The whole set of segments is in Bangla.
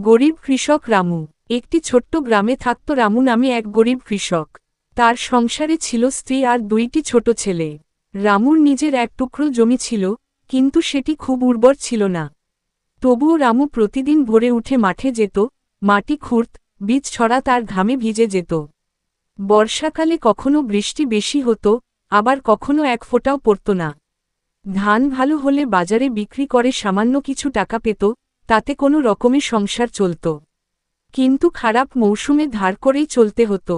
গরিব কৃষক রামু। একটি ছোট্ট গ্রামে থাকত রামু নামে এক গরিব কৃষক। তার সংসারে ছিল স্ত্রী আর দুইটি ছোট ছেলে। রামুর নিজের এক টুকরো জমি ছিল, কিন্তু সেটি খুব উর্বর ছিল না। তবুও রামু প্রতিদিন ভোরে উঠে মাঠে যেত, মাটি খুঁড়ত, বীজ ছড়া তার ঘামে ভিজে যেত। বর্ষাকালে কখনো বৃষ্টি বেশি হতো, আবার কখনো এক ফোঁটাও পড়ত না। ধান ভালো হলে বাজারে বিক্রি করে সামান্য কিছু টাকা পেত, তাতে কোনো রকমে সংসার চলত। কিন্তু খারাপ মৌসুমে ধার করেই চলতে হতো।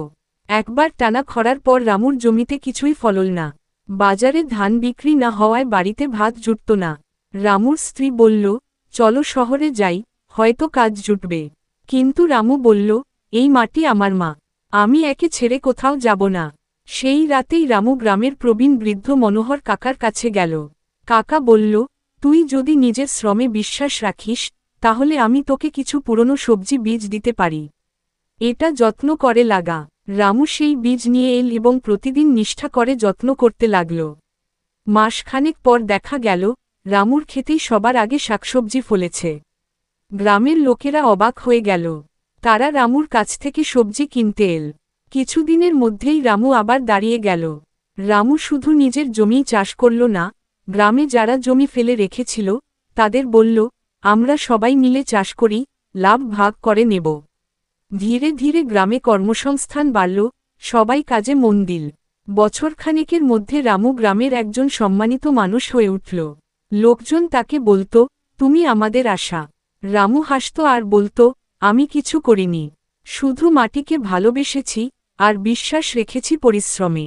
একবার টানা খরার পর রামুর জমিতে কিছুই ফলল না। বাজারে ধান বিক্রি না হওয়ায় বাড়িতে ভাত জুটত না। রামুর স্ত্রী বলল, চলো শহরে যাই, হয়তো কাজ জুটবে। কিন্তু রামু বলল, এই মাটি আমার মা, আমি একে ছেড়ে কোথাও যাব না। সেই রাতেই রামু গ্রামের প্রবীণ বৃদ্ধ মনোহর কাকার কাছে গেল। কাকা বলল, তুই যদি নিজের শ্রমে বিশ্বাস রাখিস, তাহলে আমি তোকে কিছু পুরনো সবজি বীজ দিতে পারি। এটা যত্ন করে লাগা। রামু সেই বীজ নিয়ে এল এবং প্রতিদিন নিষ্ঠা করে যত্ন করতে লাগল। মাসখানেক পর দেখা গেল, রামুর ক্ষেতেই সবার আগে শাকসবজি ফলেছে। গ্রামের লোকেরা অবাক হয়ে গেল। তারা রামুর কাছ থেকে সবজি কিনতে এল। কিছুদিনের মধ্যেই রামু আবার দাঁড়িয়ে গেল। রামু শুধু নিজের জমিই চাষ করল না, গ্রামে যারা জমি ফেলে রেখেছিল, তাদের বলল, আমরা সবাই মিলে চাষ করি, লাভ ভাগ করে নেব। ধীরে ধীরে গ্রামে কর্মসংস্থান বাড়ল, সবাই কাজে মন দিল। বছরখানেকের মধ্যে রামু গ্রামের একজন সম্মানিত মানুষ হয়ে উঠল। লোকজন তাকে বলত, তুমি আমাদের আশা। রামু হাসত আর বলত, আমি কিছু করিনি, শুধু মাটিকে ভালোবেসেছি আর বিশ্বাস রেখেছি পরিশ্রমে।